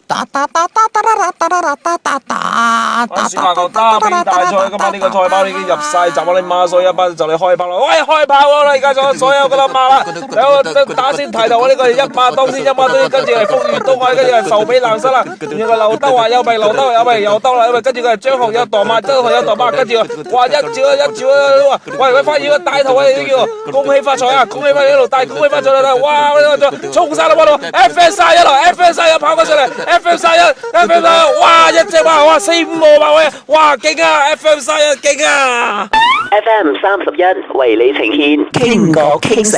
小朋友打比大賽㗎嘛，呢個賽跑已經入晒閘啦，你馬上一班就嚟開跑啦！喂，開跑喎！而家所有㗎啦馬啦，有打先提頭啊！呢個一馬當先，一馬當先，跟住係福如東海，跟住係壽比南山啦，然後劉德華有咪劉德華有咪又兜啦，跟住佢係張學友墮馬，張學友墮馬，跟住哇一照啊！喂，發現個帶頭啊！呢個恭喜發財啊！恭喜發財一路帶，恭喜發財啦！哇！衝晒啦喎！FM31啦，FM31跑緊上嚟 ，FM31，哇！一隻哇4-5號馬位，哇勁啊 ！FM31勁啊 ！FM31為你呈現傾國傾城。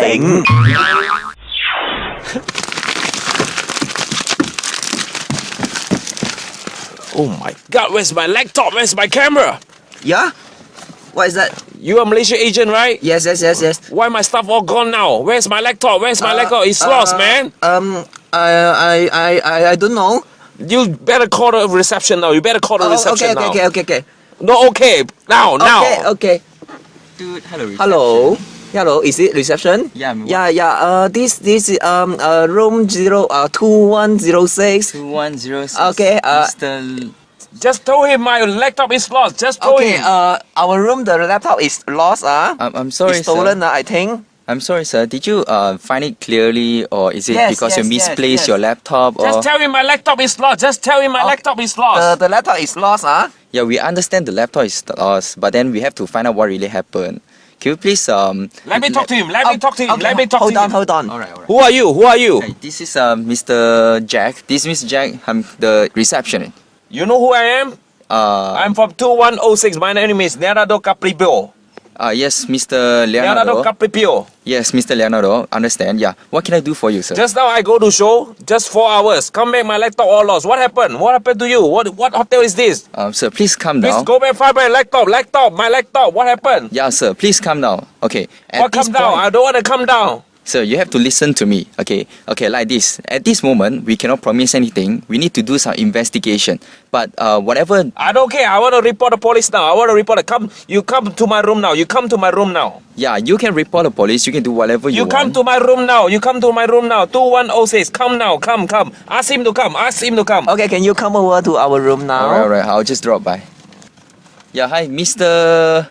Oh my God! Where's my laptop? Where's my camera? Yeah? What is that? You are Malaysia agent, right? Yes. Why my stuff all gone now? Where's my laptop? Where's my laptop? It's lost, man. I don't know. You better call the reception now. You better call the reception now. Okay. No, okay. Now. Okay. Dude, hello. Hello, is it reception? Yeah. This is room 2106. 2106. Okay. Mr. Just tell him my laptop is lost. Just tell him. Our room the laptop is lost. I'm sorry, it's stolen. sir. I think. I'm sorry, sir. Did you find it clearly, or is it because you misplaced your laptop? Just tell him my laptop is lost. Just tell him my laptop is lost. The laptop is lost. Yeah, we understand the laptop is lost, but then we have to find out what really happened. Can you please Let me talk to him. Let me talk to him. Hold on. Alright. Who are you? Hey, this is Mr. Jack. This is Mr. Jack. I'm the receptionist. You know who I am? I'm from 2106. My name is Leonardo Capripio. Yes, Mr. Leonardo. Capripio. Yes, Mr. Leonardo. Understand? Yeah. What can I do for you, sir? Just now I go to show. Just 4 hours. Come back, my laptop all lost. What happened? What happened to you? What hotel is this? Sir, please calm Please down. go back, find my laptop. My laptop. What happened? Yeah, sir. Please calm down. Okay. What come down? I don't want to come down. Sir, you have to listen to me. Okay, like this. At this moment, we cannot promise anything. We need to do some investigation. But whatever. I don't care. I want to report the police now. You come to my room now. Yeah, you can report the police. You can do whatever you want. You come to my room now. 2106. Come now. Come. Ask him to come. Okay, can you come over to our room now? Alright. I'll just drop by. Yeah, hi, Mr.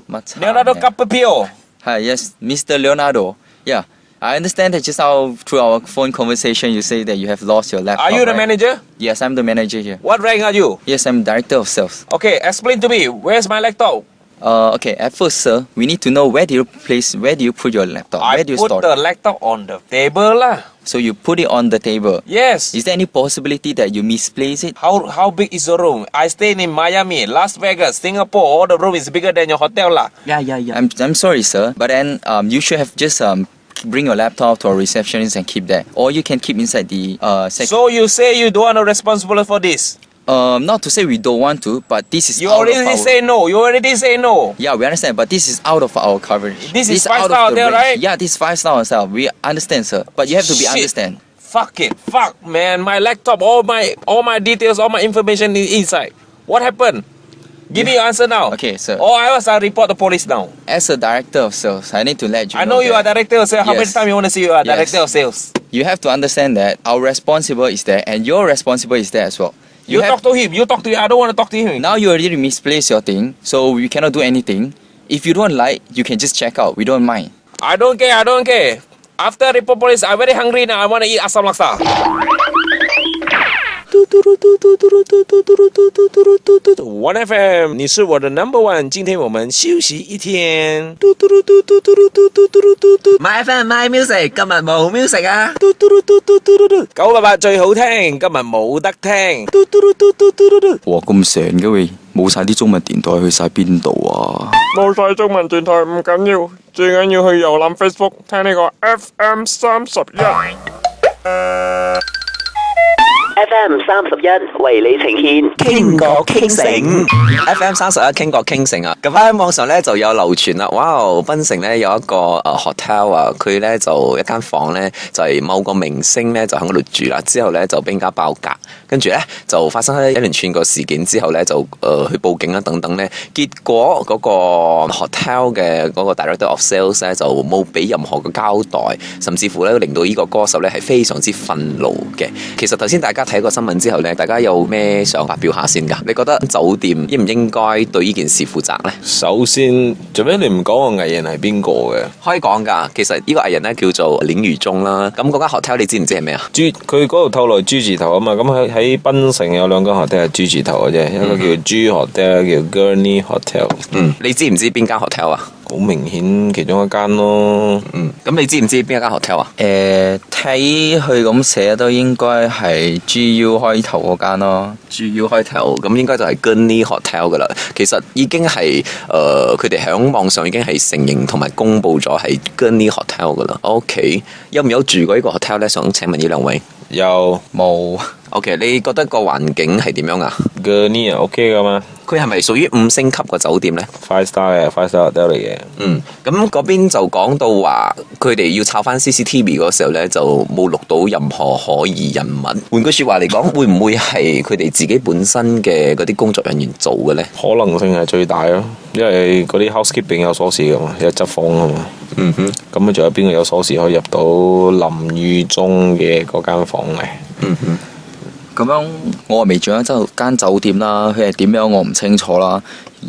Leonardo Capipio. Hi, yes, Mr. Leonardo. Yeah. I understand that just now through our phone conversation you say that you have lost your laptop. Are you the right? manager? Yes, I'm the manager here. What rank are you? Yes, I'm director of sales. Okay, explain to me. Where's my laptop? Okay, at first, sir, we need to know where do you put your laptop? Where do you store I put the laptop on the table lah. So you put it on the table. Yes. Is there any possibility that you misplace it? How big is the room? I stay in Miami, Las Vegas, Singapore. All the room is bigger than your hotel lah. Yeah. I'm sorry, sir, but then you should have just bring your laptop to a receptionist and keep there, or you can keep inside the section. So you say you don't want to responsible for this? Not to say we don't want to, but this is You already say no. Yeah, we understand, but this is out of our coverage. This is out of 5-star the hotel, range. right? Yeah, this is 5-star hotel. We understand, sir, but you have to be Shit. understand. Fuck man, my laptop, all my details, all my information is inside. What happened? Give me your answer now. Okay, sir. Or else I report the police now. As a director of sales, I need to let you I know you are that director of sales. How many Yes. times you want to see you are Yes. director of sales? you have to understand that our responsible is there and your responsible is there as well. You have, talk to him. I don't want to talk to him. now you already misplaced your thing, so we cannot do anything. If you don't like, you can just check out. We don't mind. I don't care. After report police, I'm very hungry now. I want to eat asam laksa. 1FM， 你是我的 number one。今天我们休息一天。 My FM My Music 今日冇 music 啊。 988最好聽，今日冇得聽。哇，咁成嘅喂，冇晒啲中文電台去晒邊度啊？冇晒中文電台唔緊要，最緊要去遊覽 Facebook 聽呢個 FM31。 FM31為你呈現傾國傾城。FM31傾國傾城啊！咁喺網上咧就有流傳啦，哇！檳城咧有一個hotel 啊，佢咧就一間房咧就係某個明星咧就喺嗰度住啦，之後咧就俾人家爆格，跟住咧就發生喺一連串個事件之後咧就去報警啦等等咧，結果嗰個 hotel 嘅嗰個 director of sales 咧就冇俾任何嘅交代，甚至乎咧令到呢個歌手咧係非常之憤怒嘅。其實頭先大家睇過新聞之後咧，大家有咩想發表下先㗎？你覺得酒店應唔應該對呢件事負責咧？首先，做咩你唔講個藝人係邊個嘅？可以講㗎，其實呢個藝人咧叫做林宇中啦。咁嗰間 hotel 你知唔知係咩啊？佢嗰度透露豬字頭啊嘛，咁喺檳城有兩間 hotel 係豬字頭嘅啫，一個叫豬 hotel，一個叫 Gurney Hotel。你知唔知邊間 hotel 啊？好明顯其中一間咯。咁你知唔知邊一間 hotel 啊？睇佢咁寫都應該係 GU 開頭嗰間咯。GU 開頭，咁應該就係 Gurney Hotel 噶啦。其實已經係佢哋喺網上已經係承認同埋公佈咗係 Gurney Hotel 噶啦。OK， 有唔有住過呢個 hotel 咧？想請問呢兩位？有冇？ OK， 你覺得個環境係點樣啊？ Gurney OK 噶嘛佢係咪屬於5星級嘅酒店呢？ ？5 star 嘅5 star hotel 嚟嘅。咁嗰邊就講到話，佢哋要抄翻 CCTV 嗰時候呢，就冇錄到任何可疑人物。換句説話嚟講，會唔會係佢哋自己本身嘅嗰啲工作人員做嘅呢？可能性係最大咯，因為嗰啲 housekeeping 有鎖匙噶嘛，有執房啊嘛。咁仲有邊個有鎖匙可以入到林宇中嘅嗰間房嚟？咁樣我未住喺間酒店啦，佢係點樣我唔清楚啦。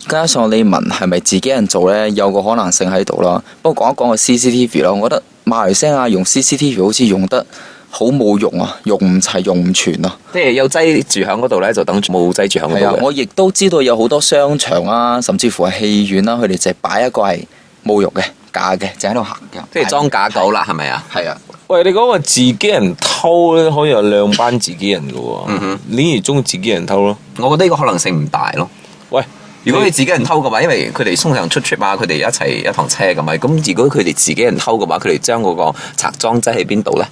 加上你問係咪自己人做呢？有個可能性喺度啦。不過講一講個 CCTV 啦，我覺得馬來西亞用 CCTV 好似用得好冇用啊，用唔齊用唔全啊。即係有擠住響嗰度呢，就等住冇擠住響嗰度嘅。我亦都知道有好多商場啊，甚至乎係戲院啦，佢哋淨係擺一個係冇肉嘅假嘅，就喺度行嘅，即係裝假狗啦，係咪啊？係啊。喂，你講話自己人偷咧，可以有兩班自己人嘅喎。林宇中自己人偷咯。我覺得呢個可能性唔大咯。喂，如果你自己人偷嘅話，因為佢哋通常出 trip 啊，佢哋一齊一堂車咁咪。咁如果佢哋自己人偷嘅話，佢哋將嗰個賊贓擠喺邊度呢？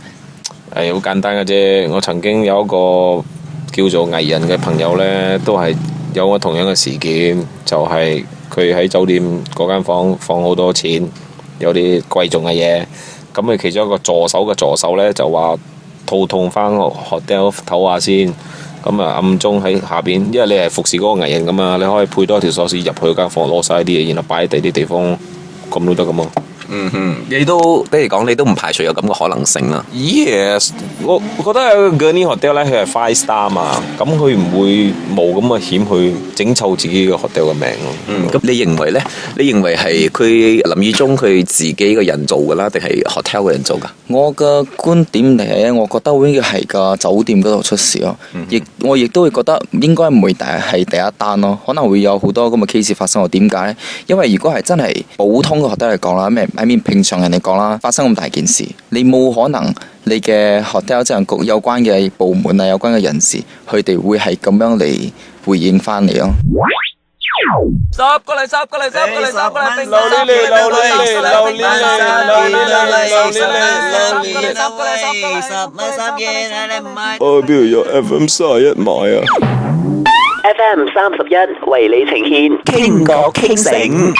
係好簡單嘅啫。我曾經有一個叫做藝人嘅朋友呢，都係有我同樣嘅事件，就係佢喺酒店嗰間房放好多錢，有啲貴重嘅嘢。咁佢其中一個助手嘅助手呢，就話肚痛翻個 hotel 唞下先。咁啊暗中喺下邊，因為你係服侍嗰個藝人噶嘛，你可以配多一條鎖匙入去間房攞晒啲嘢，然後擺喺第啲地方，咁都得噶嘛。你都比如講，你都唔排除有咁嘅可能性啦。Yes，我覺得有個 Gurney Hotel 咧，佢係5 star 嘛，咁佢唔會冒咁嘅險去整臭自己嘅 hotel 嘅名咯。咁你認為呢？你認為係佢林宇中佢自己嘅人做㗎啦，定係 hotel 嘅人做㗎？我嘅觀點嚟咧，我覺得應該係個酒店嗰度出事咯。我亦都會覺得應該唔會係第一單咯，可能會有好多咁嘅 case 發生。點解呢？因為如果係真係普通嘅 hotel 嚟講啦，平常人嚟講啦，發生咁大件事，你冇可能你嘅 hotel 執行局有關嘅部門啊，有關嘅人士，佢哋會係咁樣嚟回應翻你咯。十個嚟，邊度有 FM 31買啊？FM 31為你呈獻，傾國傾城。